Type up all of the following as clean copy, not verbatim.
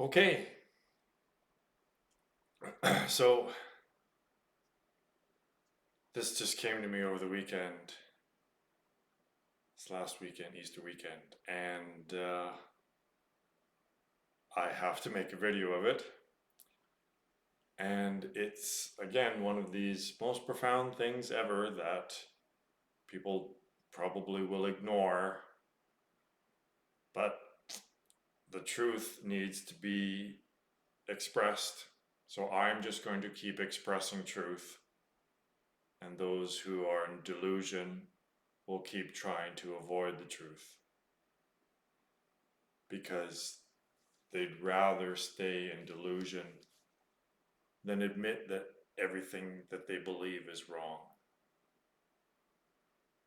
Okay, so this just came to me over the weekend, this last weekend, Easter weekend, and I have to make a video of it. And it's, again, one of these most profound things ever that people probably will ignore, but the truth needs to be expressed. So I'm just going to keep expressing truth, and those who are in delusion will keep trying to avoid the truth because they'd rather stay in delusion than admit that everything that they believe is wrong.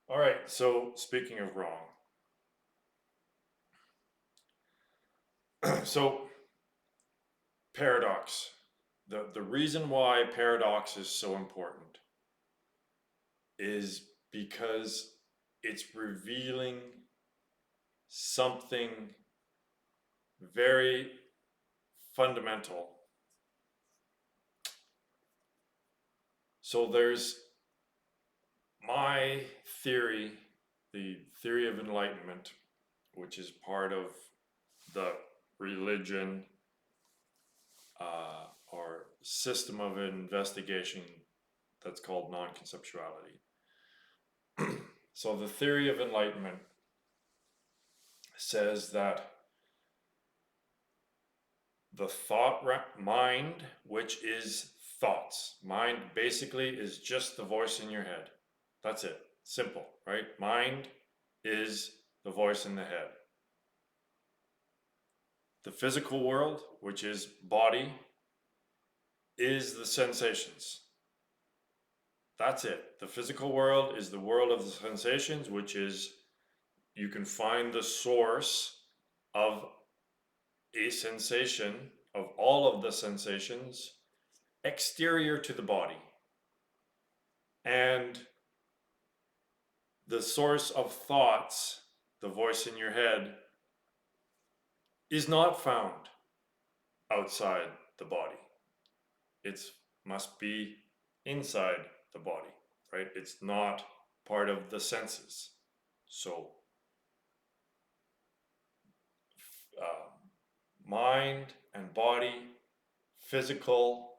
All right, so speaking of wrong, so paradox. The reason why paradox is so important is because it's revealing something very fundamental. So there's my theory, the theory of enlightenment, which is part of the religion or system of investigation that's called non-conceptuality. So the theory of enlightenment says that the mind, which is thoughts, mind basically is just the voice in your head. That's it. Simple, right? Mind is the voice in the head. The physical world, which is body, is the sensations. That's it. The physical world is the world of the sensations, which is you can find the source of a sensation, of all of the sensations, exterior to the body. And the source of thoughts, the voice in your head, is not found outside the body. It must be inside the body, right? It's not part of the senses. So, mind and body, physical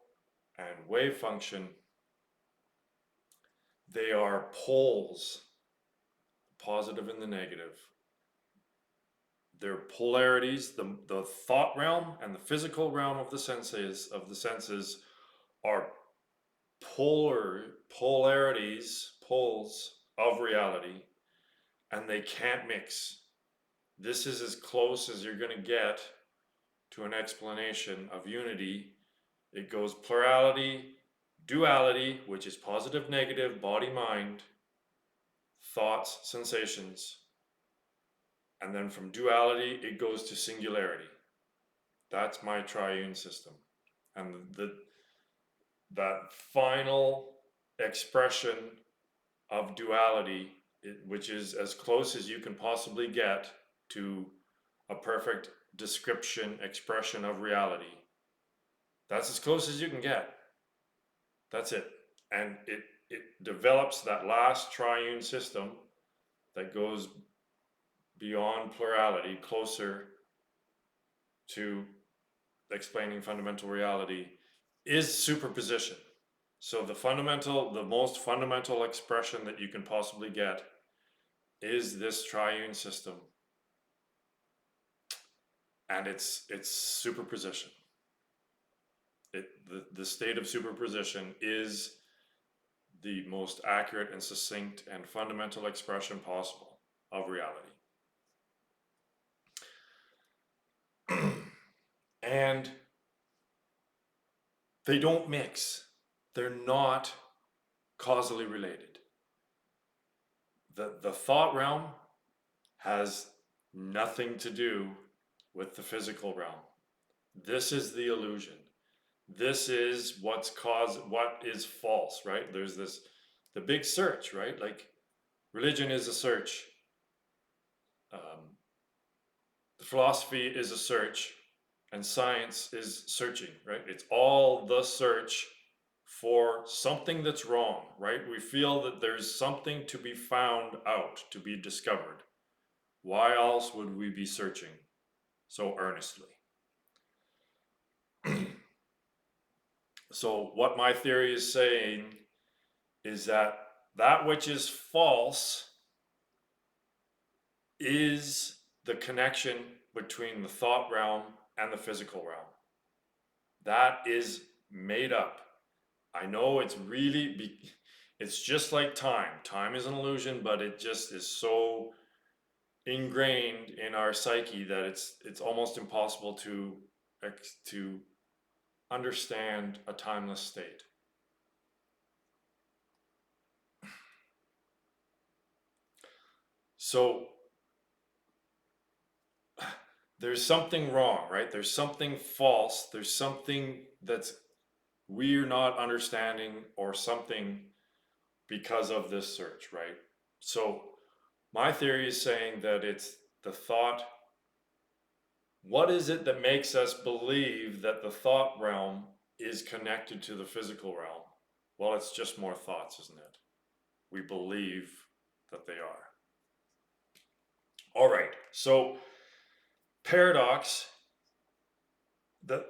and wave function, they are poles, the positive and the negative. They're polarities. The thought realm and the physical realm of the senses are polarities, poles of reality, and they can't mix. This is as close as you're going to get to an explanation of unity. It goes plurality, duality, which is positive, negative, body, mind, thoughts, sensations, and then from duality, it goes to singularity. That's my triune system. And that final expression of duality, which is as close as you can possibly get to a perfect description, expression of reality. That's as close as you can get. That's it. And it develops that last triune system that goes beyond plurality, closer to explaining fundamental reality, is superposition. So the most fundamental expression that you can possibly get is this triune system, and it's superposition. The state of superposition is the most accurate and succinct and fundamental expression possible of reality. And they don't mix. They're not causally related. The thought realm has nothing to do with the physical realm. This is the illusion. This is what is false, right? There's the big search, right? Like religion is a search. The philosophy is a search. and science is searching, right? It's all the search for something that's wrong, right? We feel that there's something to be found out, to be discovered. Why else would we be searching so earnestly? So, what my theory is saying is that that which is false is the connection between the thought realm and the physical realm. That is made up. I know it's just like time. Time is an illusion, but it just is so ingrained in our psyche that it's almost impossible to understand a timeless state. So there's something wrong, right? There's something false. There's something that's we're not understanding or something because of this search, right? So my theory is saying that it's the thought. What is it that makes us believe that the thought realm is connected to the physical realm? Well, it's just more thoughts, isn't it? We believe that they are. All right, so paradox, the,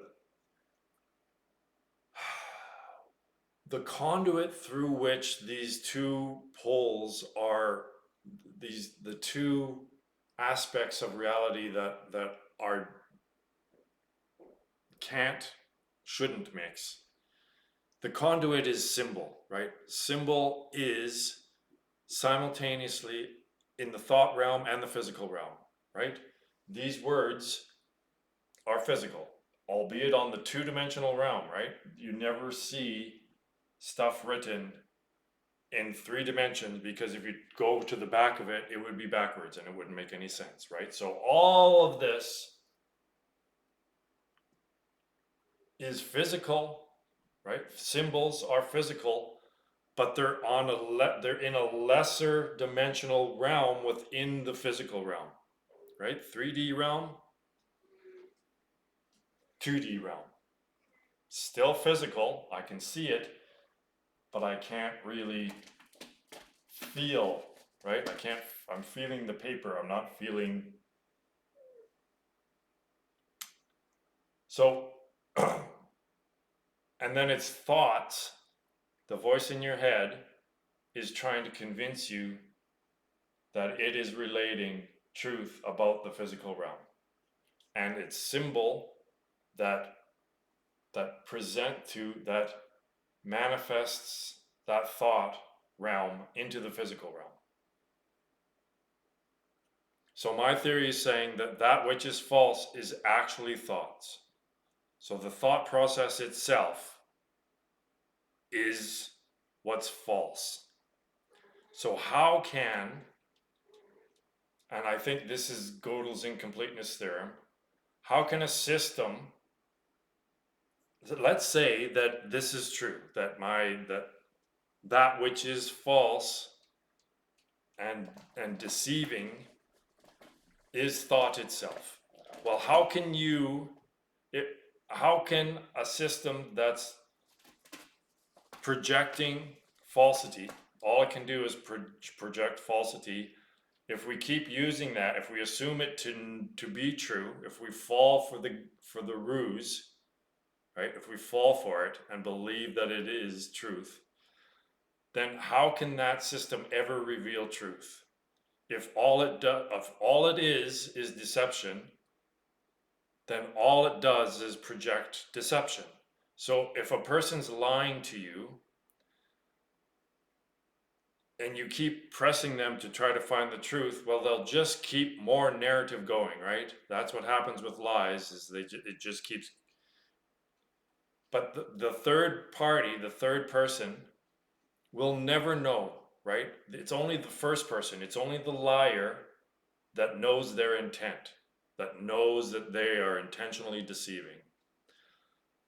the conduit through which these two poles are, the two aspects of reality that are can't, shouldn't mix. The conduit is symbol, right? Symbol is simultaneously in the thought realm and the physical realm, right? These words are physical, albeit on the two-dimensional realm, right? You never see stuff written in 3 dimensions because if you go to the back of it, it would be backwards and it wouldn't make any sense, right? So all of this is physical, right? Symbols are physical, but they're in a lesser dimensional realm within the physical realm, right? 3D realm, 2D realm. Still physical, I can see it, but I can't really feel, right? I'm feeling the paper, I'm not feeling. So, and then it's thoughts, the voice in your head is trying to convince you that it is relating truth about the physical realm. And it's symbol that that manifests that thought realm into the physical realm. So my theory is saying that that which is false is actually thoughts. So the thought process itself is what's false. So how can, and I think this is Gödel's incompleteness theorem, how can a system, let's say that this is true, that which is false and deceiving is thought itself. Well, how can a system that's projecting falsity, all it can do is project falsity. If we keep using that, if we assume it to be true, if we fall for the ruse, right? If we fall for it and believe that it is truth, then how can that system ever reveal truth? If all it is deception, then all it does is project deception. So if a person's lying to you and you keep pressing them to try to find the truth, well, they'll just keep more narrative going, right? That's what happens with lies, is it just keeps. But the third party, the third person, will never know, right? It's only the first person, it's only the liar that knows their intent, that knows that they are intentionally deceiving.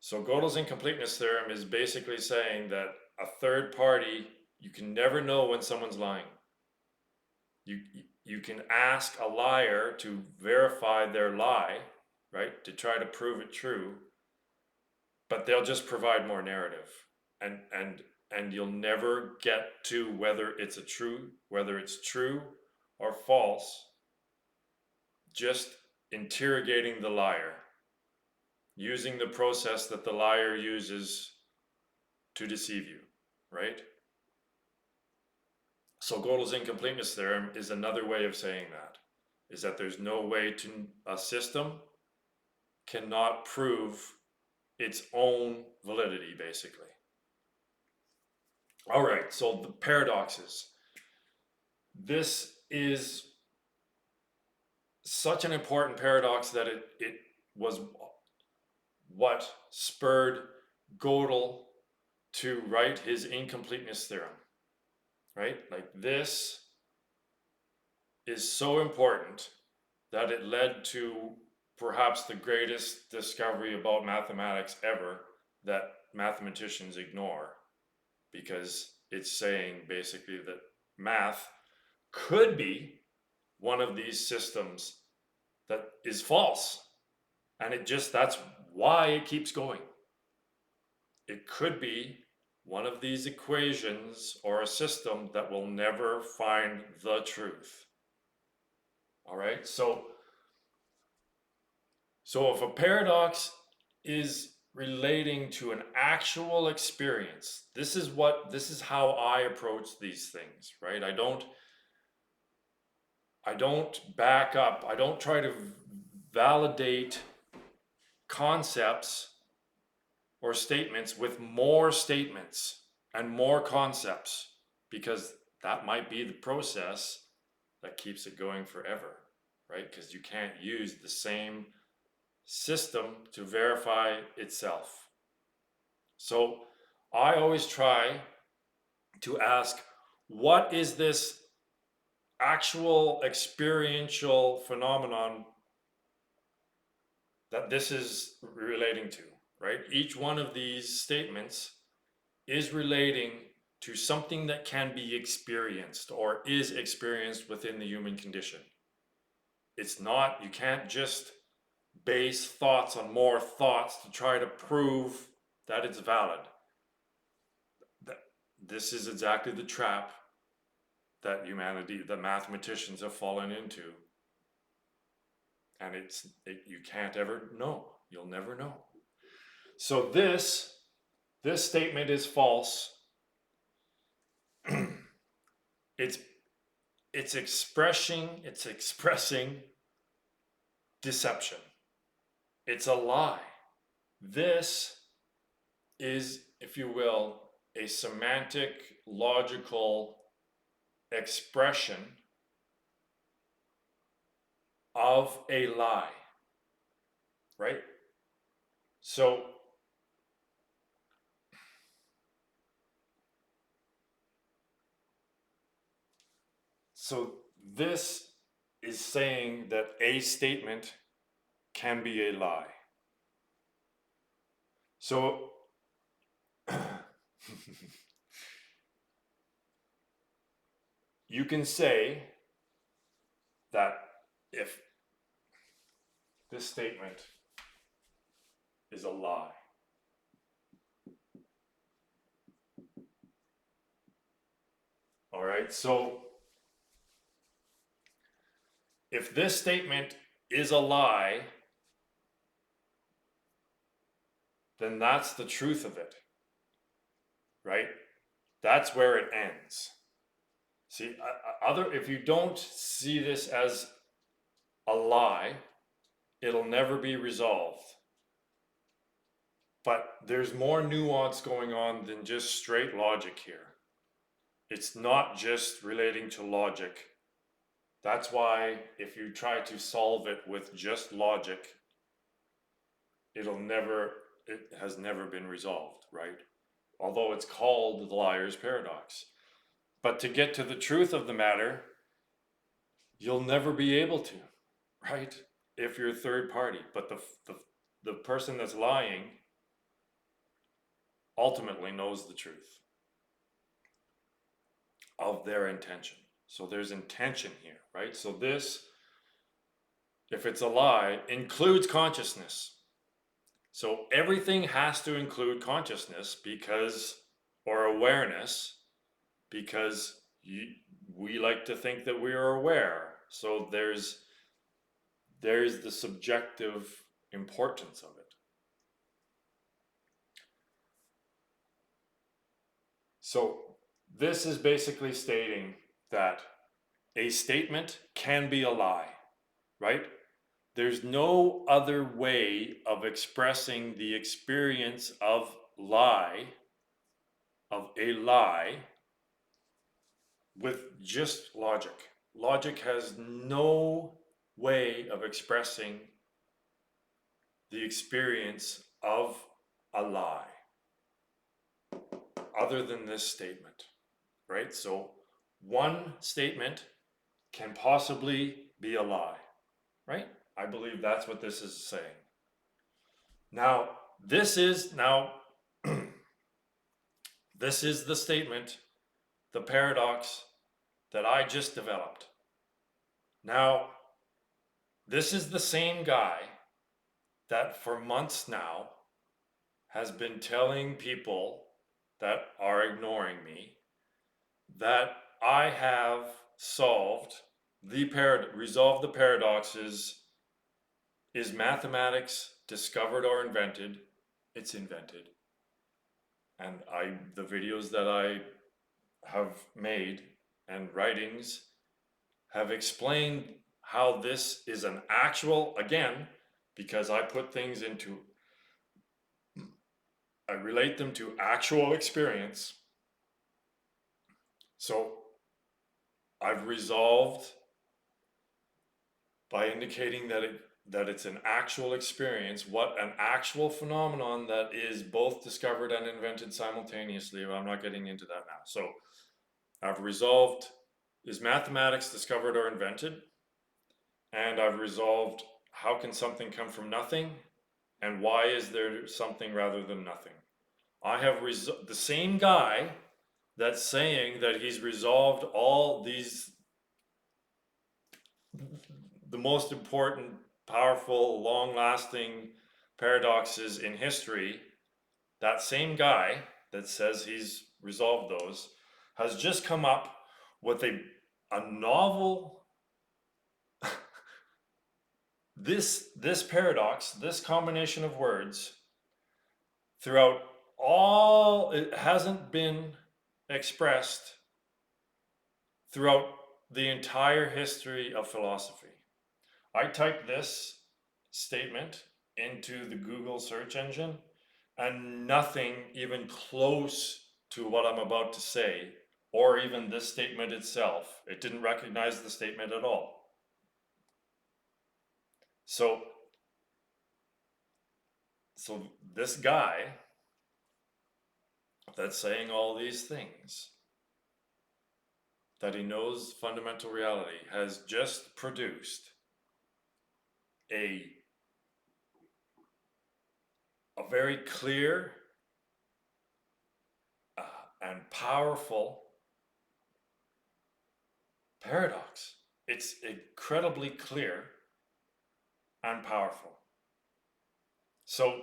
So Gödel's incompleteness theorem is basically saying that a third party, you can never know when someone's lying. You can ask a liar to verify their lie, right? To try to prove it true, but they'll just provide more narrative, and you'll never get to whether it's true or false. Just interrogating the liar, using the process that the liar uses to deceive you, right? So Gödel's incompleteness theorem is another way of saying that, is that there's no way to, a system cannot prove its own validity, basically. All right, so the paradoxes. This is such an important paradox that it was what spurred Gödel to write his incompleteness theorem, right? Like, this is so important that it led to perhaps the greatest discovery about mathematics ever that mathematicians ignore, because it's saying basically that math could be one of these systems that is false, and that's why it keeps going. It could be one of these equations or a system that will never find the truth. All right, so if a paradox is relating to an actual experience, this is how I approach these things, right? I don't back up, I don't try to validate concepts or statements with more statements and more concepts, because that might be the process that keeps it going forever, right? Because you can't use the same system to verify itself. So I always try to ask, what is this actual experiential phenomenon that this is relating to, right? Each one of these statements is relating to something that can be experienced or is experienced within the human condition. It's not, you can't just base thoughts on more thoughts to try to prove that it's valid. This is exactly the trap that the mathematicians have fallen into. And you can't ever know. You'll never know. So this statement is false. It's expressing deception. It's a lie. This is, if you will, a semantic, logical expression of a lie, right? So this is saying that a statement can be a lie. So you can say that if this statement is a lie, all right, so if this statement is a lie, then that's the truth of it, right? That's where it ends. See, if you don't see this as a lie, it'll never be resolved. But there's more nuance going on than just straight logic here. It's not just relating to logic. That's why if you try to solve it with just logic, it has never been resolved, right? Although it's called the liar's paradox. But to get to the truth of the matter, you'll never be able to, right? If you're a third party. But the person that's lying ultimately knows the truth of their intention. So there's intention here, right? So this if it's a lie, includes consciousness. So everything has to include consciousness or awareness, because we like to think that we are aware. So there's the subjective importance of it. So this is basically stating that a statement can be a lie, right? There's no other way of expressing the experience of a lie, with just logic. Logic has no way of expressing the experience of a lie other than this statement, right? So one statement can possibly be a lie, right? I believe that's what this is saying. Now, this is this is the statement, the paradox that I just developed. Now, this is the same guy that for months now has been telling people that are ignoring me that I have resolved the paradoxes. Is mathematics discovered or invented? It's invented. And the videos that I have made and writings have explained how this is an actual, again, because I relate them to actual experience. So I've resolved by indicating that it's an actual experience, what an actual phenomenon that is both discovered and invented simultaneously. I'm not getting into that now. So I've resolved, is mathematics discovered or invented? And I've resolved, how can something come from nothing? And why is there something rather than nothing? I have the same guy that's saying that he's resolved all these, the most important, powerful, long-lasting paradoxes in history. That same guy that says he's resolved those has just come up with a novel this paradox, this combination of words, throughout all, it hasn't been expressed throughout the entire history of philosophy. I typed this statement into the Google search engine, and nothing even close to what I'm about to say, or even this statement itself, it didn't recognize the statement at all. So this guy that's saying all these things, that he knows fundamental reality, has just produced a very clear and powerful paradox. It's incredibly clear and powerful. So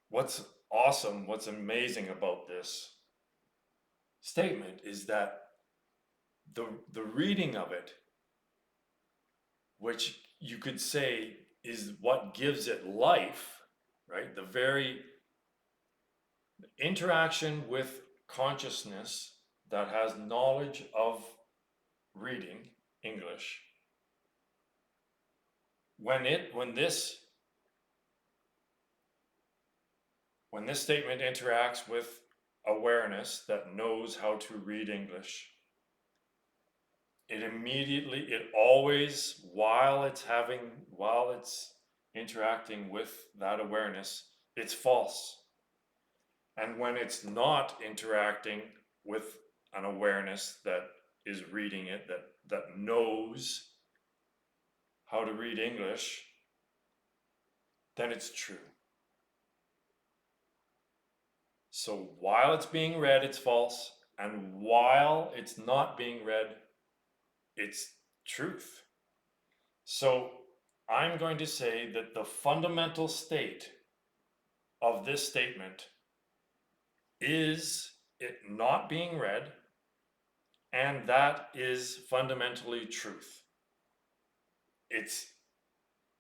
what's awesome, what's amazing about this statement is that the reading of it, which you could say is what gives it life, right? The very interaction with consciousness that has knowledge of reading English, when this statement interacts with awareness that knows how to read English, it always, while it's interacting with that awareness, it's false. And when it's not interacting with an awareness that is reading it, that knows how to read English, then it's true. So while it's being read, it's false. And while it's not being read, it's truth. So I'm going to say that the fundamental state of this statement is it not being read, and that is fundamentally truth. It's,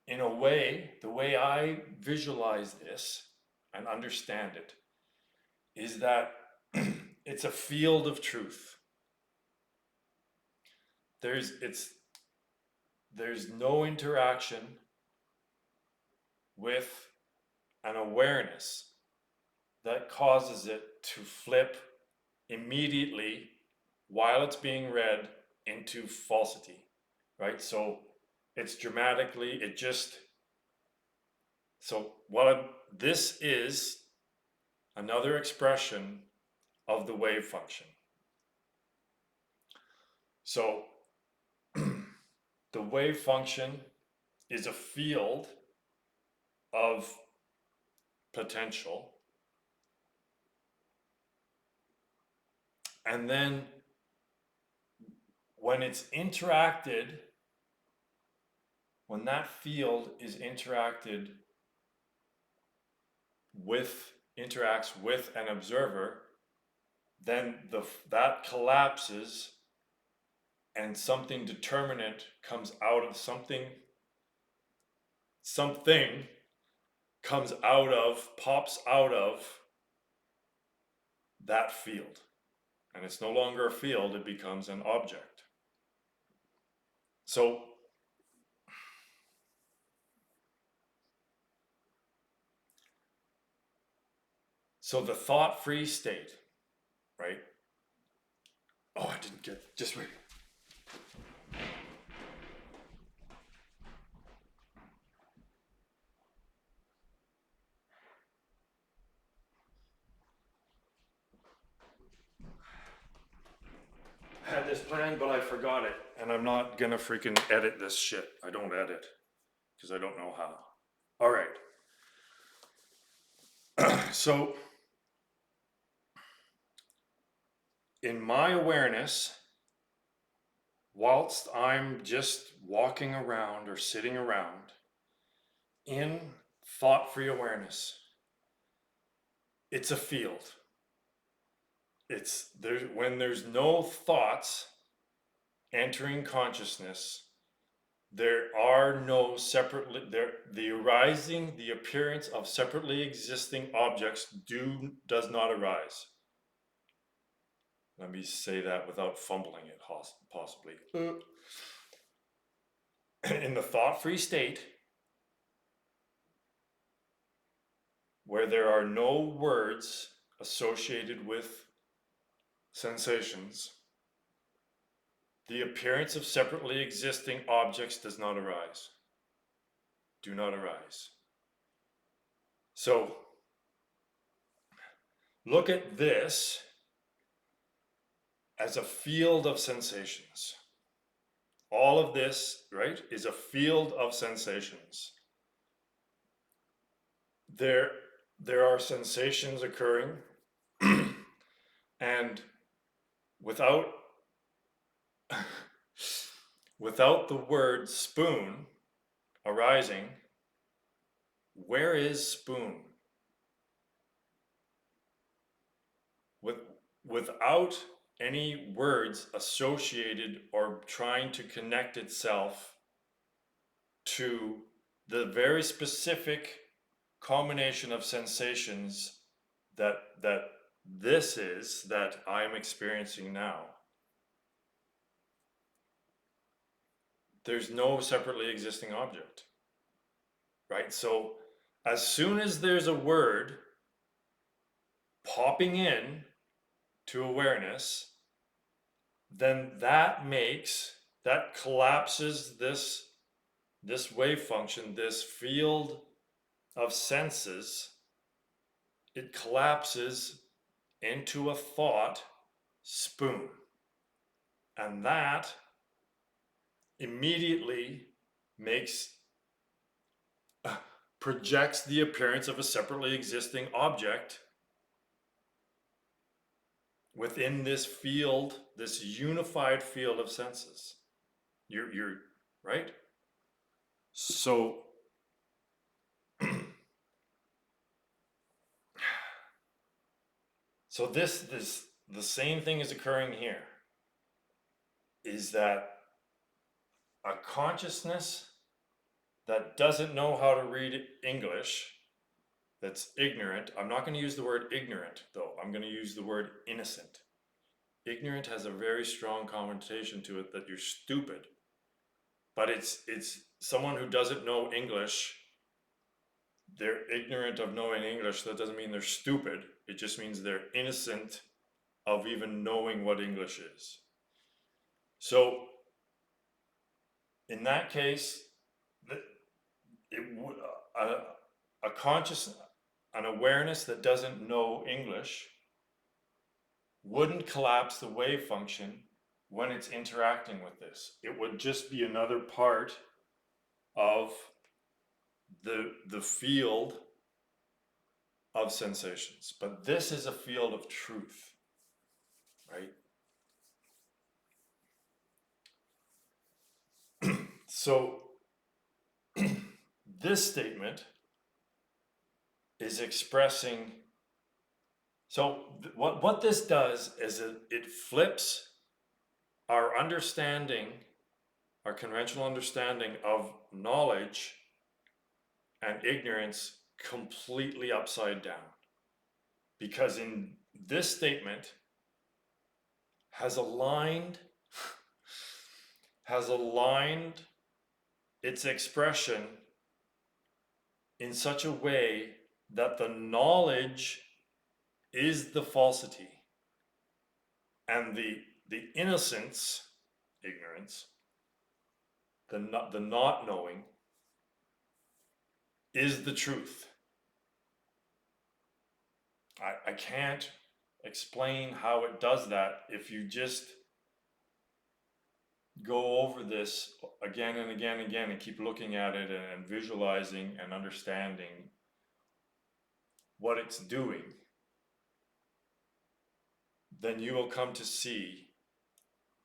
in a way, the way I visualize this and understand it is that it's a field of truth. There's no interaction with an awareness that causes it to flip immediately while it's being read into falsity, right? So it's dramatically, this is another expression of the wave function. So the wave function is a field of potential. And then when it's interacted, when that field is interacted with, interacts with an observer, then that collapses and something determinate comes out of something comes out of, pops out of that field. And it's no longer a field, it becomes an object. So the thought-free state, right? Oh, I didn't get, just wait. I had this plan, but I forgot it. And I'm not gonna freaking edit this shit. I don't edit, because I don't know how. All right. So, in my awareness, whilst I'm just walking around or sitting around in thought-free awareness, it's a field. It's there when there's no thoughts entering consciousness, there are no separately the appearance of separately existing objects does not arise. Let me say that without fumbling it, possibly. In the thought-free state, where there are no words associated with sensations, the appearance of separately existing objects does not arise. Do not arise. So, look at this as a field of sensations. All of this, right, is a field of sensations. There are sensations occurring, and without the word spoon arising, where is spoon? Without any words associated or trying to connect itself to the very specific combination of sensations that this is that I'm experiencing now. There's no separately existing object, right? So as soon as there's a word popping in to awareness, then that collapses this wave function, this field of senses. It collapses into a thought, spoon. And that immediately projects the appearance of a separately existing object within this field, this unified field of senses. You're right. So so this the same thing is occurring here. Is that a consciousness that doesn't know how to read English, that's ignorant. I'm not going to use the word ignorant, though. I'm going to use the word innocent. Ignorant has a very strong connotation to it that you're stupid. But it's someone who doesn't know English. They're ignorant of knowing English. That doesn't mean they're stupid. It just means they're innocent of even knowing what English is. So in that case, it would a conscious, an awareness that doesn't know English wouldn't collapse the wave function when it's interacting with this. It would just be another part of the field of sensations. But this is a field of truth, right? So this statement is expressing, so what this does is it flips our understanding, our conventional understanding of knowledge and ignorance completely upside down. Because in this statement has aligned its expression in such a way that the knowledge is the falsity and the innocence, ignorance, the not knowing is the truth. I can't explain how it does that if you just go over this again and again and again and keep looking at it and visualizing and understanding what it's doing. Then you will come to see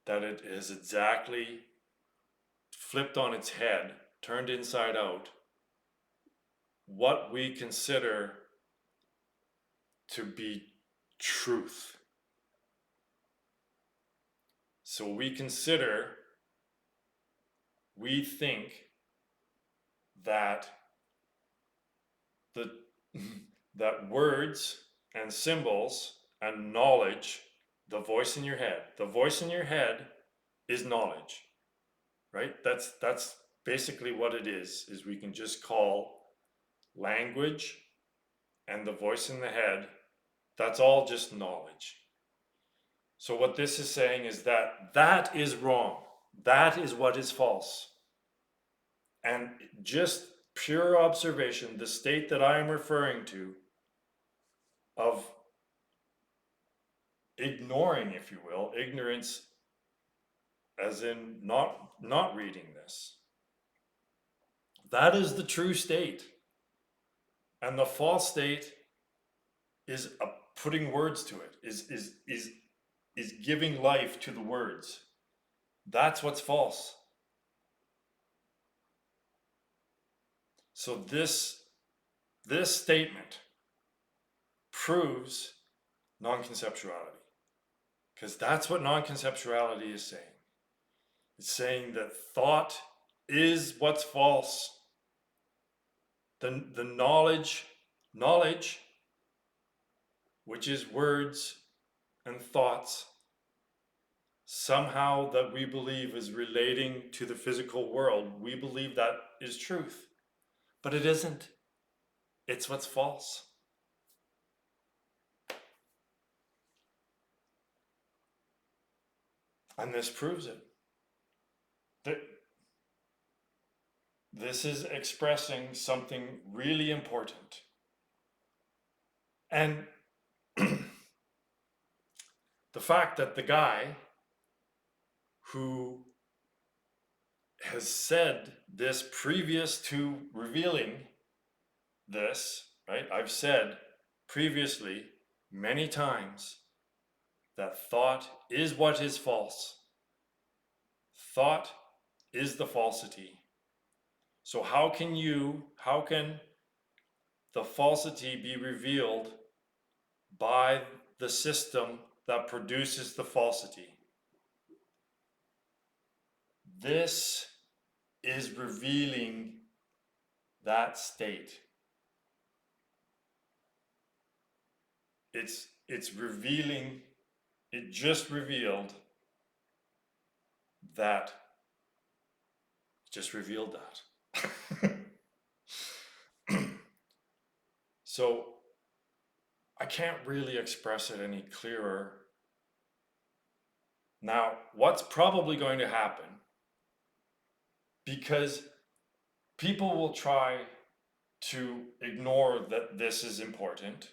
that it is exactly flipped on its head, turned inside out, what we consider to be truth. So we think that that words and symbols and knowledge, the voice in your head is knowledge, right? That's basically what it is we can just call language and the voice in the head, that's all just knowledge. So what this is saying is that is wrong. That is what is false. And just pure observation, the state that I am referring to of ignoring, if you will, ignorance as in not reading this. That is the true state. And the false state is putting words to it, is giving life to the words. That's what's false. So this statement proves non-conceptuality, because that's what non-conceptuality is saying. It's saying that thought is what's false. The knowledge, which is words and thoughts, somehow that we believe is relating to the physical world, we believe that is truth. But it isn't. It's what's false. And this proves it. This is expressing something really important. And the fact that the guy who has said this previous to revealing this, right? I've said previously many times that thought is what is false. Thought is the falsity. So how can the falsity be revealed by the system that produces the falsity? This is revealing that state. It's revealing, it just revealed that, that. So I can't really express it any clearer. Now, what's probably going to happen, because people will try to ignore that this is important.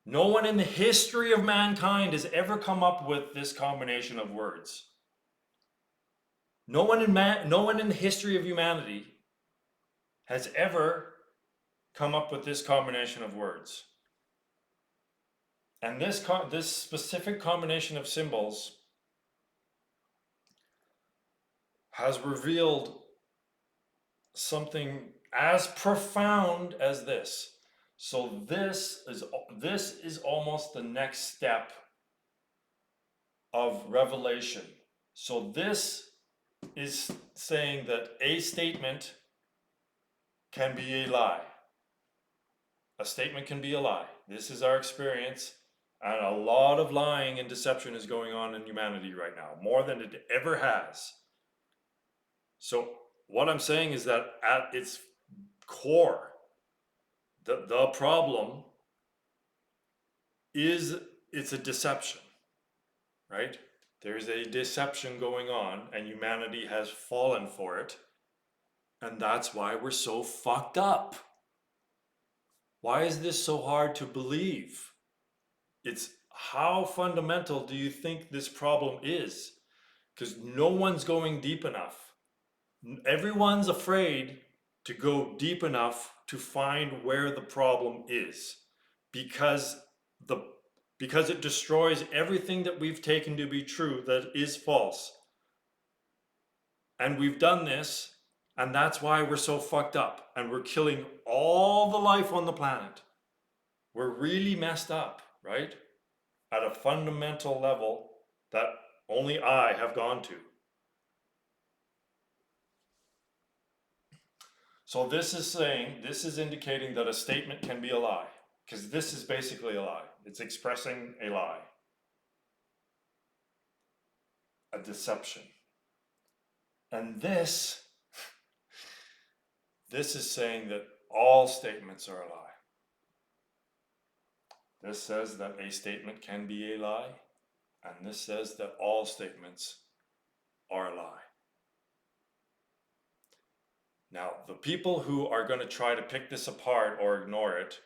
No one in the history of mankind has ever come up with this combination of words. No one in the history of humanity has ever come up with this combination of words. And this specific combination of symbols has revealed something as profound as this. So this is almost the next step of revelation. So this is saying that a statement can be a lie. A statement can be a lie. This is our experience, and a lot of lying and deception is going on in humanity right now, more than it ever has. So what I'm saying is that at its core, the problem is it's a deception, right? There's a deception going on, and humanity has fallen for it, and that's why we're so fucked up. Why is this so hard to believe? It's how fundamental do you think this problem is? Because no one's going deep enough. Everyone's afraid to go deep enough to find where the problem is, because it destroys everything that we've taken to be true that is false. And we've done this, and that's why we're so fucked up, and we're killing all the life on the planet. We're really messed up, right? At a fundamental level that only I have gone to. So this is indicating that a statement can be a lie, because this is basically a lie. It's expressing a lie, a deception. And this is saying that all statements are a lie. This says that a statement can be a lie, and this says that all statements are a lie. Now, the people who are going to try to pick this apart or ignore it,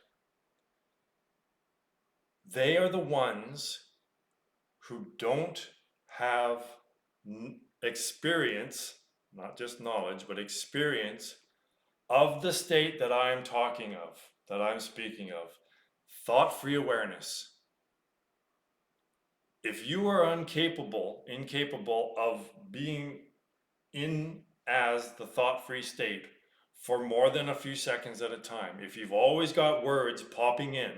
they are the ones who don't have experience, not just knowledge, but experience of the state that I am talking of, that I'm speaking of, thought-free awareness. If you are incapable of being in as the thought-free state for more than a few seconds at a time, if you've always got words popping in,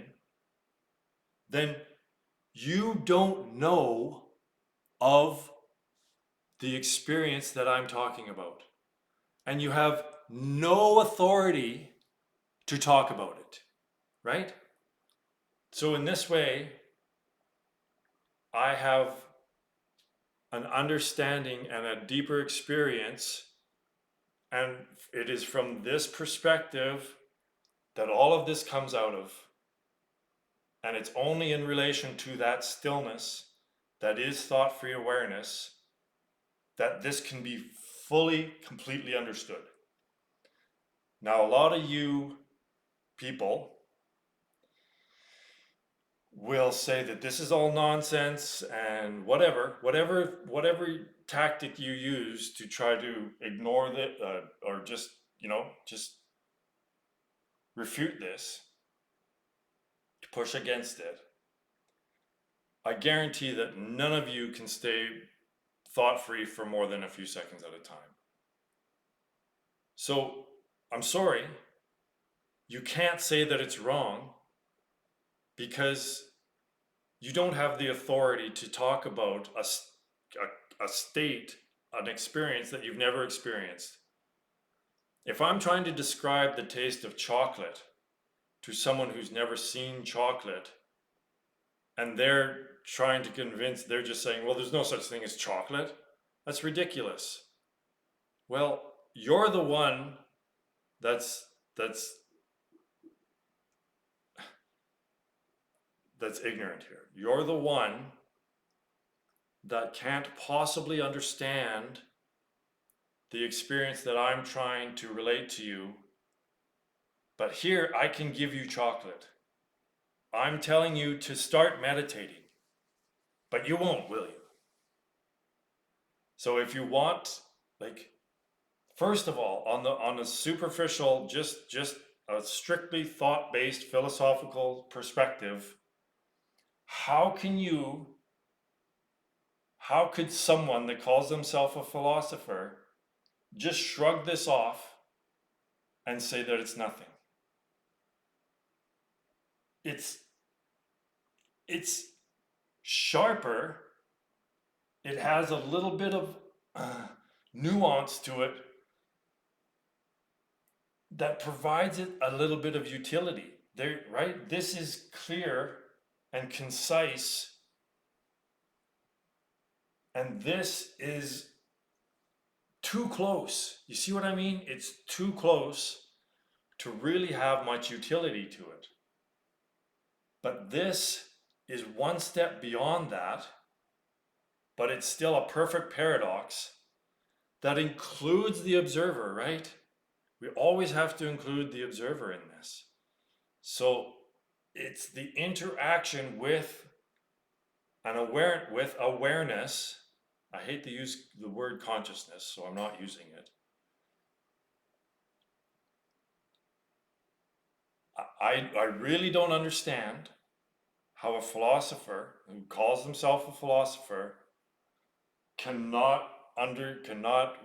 then you don't know of the experience that I'm talking about. And you have no authority to talk about it, right? So in this way, I have an understanding and a deeper experience, and it is from this perspective that all of this comes out of. And it's only in relation to that stillness that is thought-free awareness that this can be fully, completely understood. Now, a lot of you people will say that this is all nonsense and whatever tactic you use to try to ignore it or just refute this, to push against it. I guarantee that none of you can stay thought-free for more than a few seconds at a time. So, I'm sorry, you can't say that it's wrong because you don't have the authority to talk about a state, an experience that you've never experienced. If I'm trying to describe the taste of chocolate to someone who's never seen chocolate, and they're trying to convince, they're just saying, well, there's no such thing as chocolate. That's ridiculous. Well, you're the one that's that's ignorant here. You're the one that can't possibly understand the experience that I'm trying to relate to you. But here I can give you chocolate. I'm telling you to start meditating, but you won't, will you? So if you want, like, first of all, on the superficial, just a strictly thought-based philosophical perspective, how could someone that calls themselves a philosopher just shrug this off and say that it's nothing? It's sharper. It has a little bit of nuance to it that provides it a little bit of utility. There, right? This is clear and concise, and this is too close. You see what I mean? It's too close to really have much utility to it. But this is one step beyond that, but it's still a perfect paradox that includes the observer, right? We always have to include the observer in this. So it's the interaction with awareness. I hate to use the word consciousness, so I'm not using it. I really don't understand how a philosopher who calls himself a philosopher cannot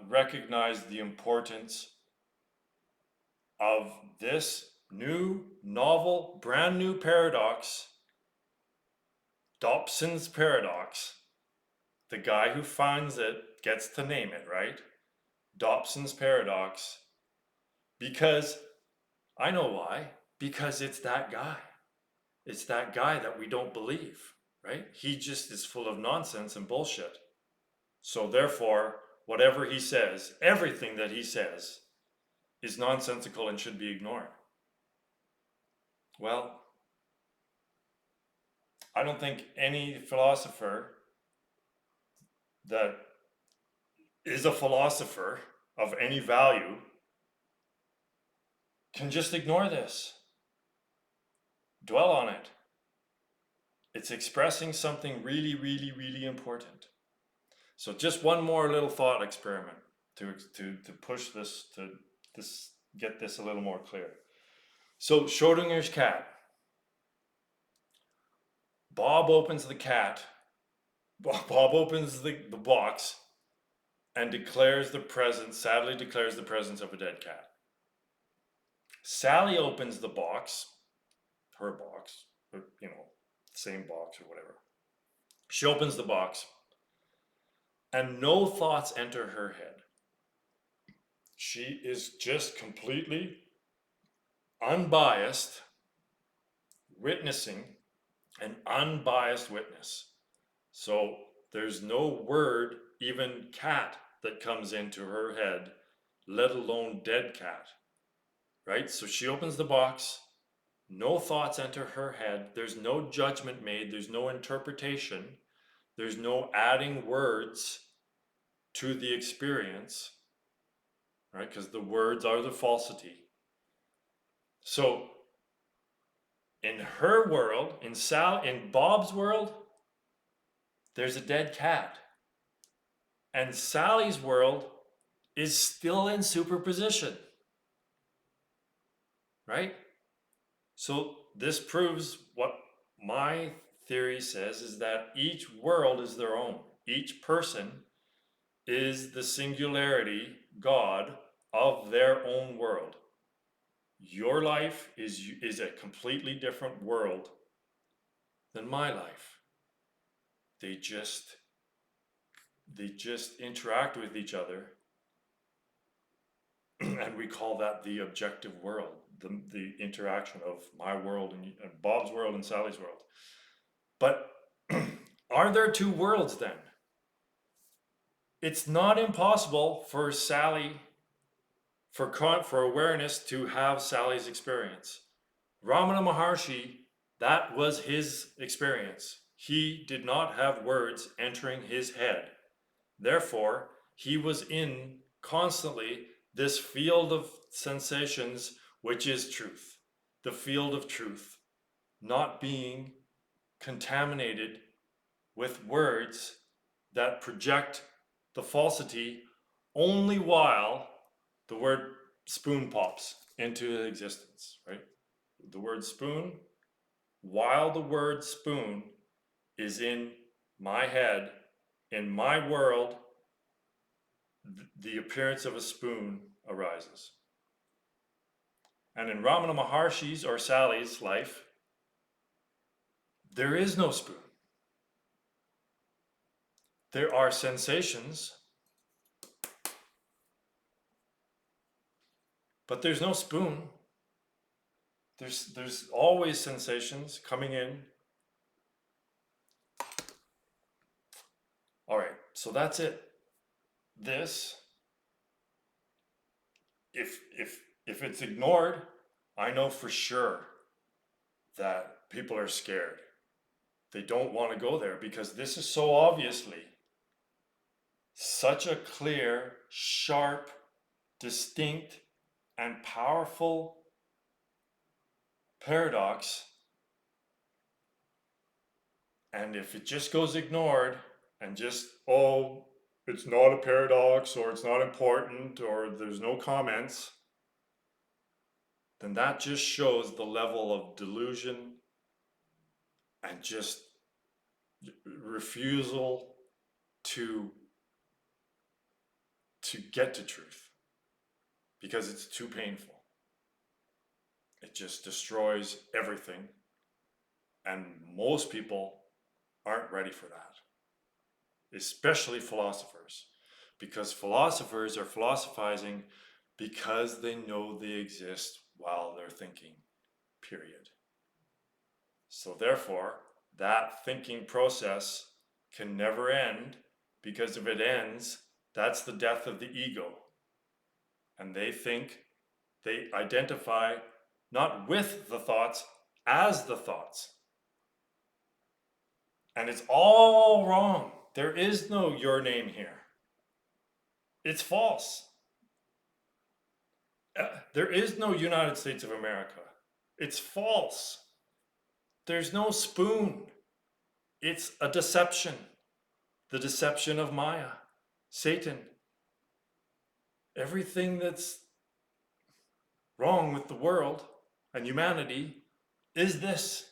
recognize the importance of this new, novel, brand new paradox, Dopson's paradox. The guy who finds it gets to name it, right? Dopson's paradox. Because I know why. Because it's that guy. It's that guy that we don't believe, right? He just is full of nonsense and bullshit. So therefore, whatever he says, everything that he says is nonsensical and should be ignored. Well, I don't think any philosopher that is a philosopher of any value can just ignore this. Dwell on it. It's expressing something really, really, really important. So just one more little thought experiment to push this, to get this a little more clear. So Schrodinger's cat. Bob opens the cat. Bob opens the box and sadly declares the presence of a dead cat. Sally opens the box, her box, or, same box or whatever. She opens the box and no thoughts enter her head. She is just completely unbiased, witnessing an unbiased witness. So there's no word, even cat, that comes into her head, let alone dead cat, right? So she opens the box, no thoughts enter her head, there's no judgment made, there's no interpretation, there's no adding words to the experience, right? Because the words are the falsity. So in her world, in Bob's world, there's a dead cat. And Sally's world is still in superposition. Right? So this proves what my theory says is that each world is their own. Each person is the singularity, God, of their own world. Your life is a completely different world than my life. They just interact with each other, and we call that the objective world, the interaction of my world and Bob's world and Sally's world. But are there two worlds then? It's not impossible for Sally, for awareness to have Sally's experience. Ramana Maharshi, that was his experience. He did not have words entering his head. Therefore, he was in constantly this field of sensations, which is truth. The field of truth, not being contaminated with words that project the falsity only while the word spoon pops into existence, right? The word spoon, while the word spoon is in my head, in my world, the appearance of a spoon arises. And in Ramana Maharshi's or Sally's life, there is no spoon. There are sensations, but there's no spoon. There's always sensations coming in. All right, so that's it. This, if it's ignored, I know for sure that people are scared. They don't want to go there because this is so obviously such a clear, sharp, distinct, and powerful paradox. And if it just goes ignored and just, oh, it's not a paradox or it's not important or there's no comments, then that just shows the level of delusion and just refusal to get to truth because it's too painful. It just destroys everything, and most people aren't ready for that, especially philosophers, because philosophers are philosophizing because they know they exist while they're thinking, period. So therefore, that thinking process can never end, because if it ends, that's the death of the ego. And they think, they identify not with the thoughts, as the thoughts. And it's all wrong. There is no your name here. It's false. There is no United States of America. It's false. There's no spoon. It's a deception. The deception of Maya, Satan. Everything that's wrong with the world and humanity is this.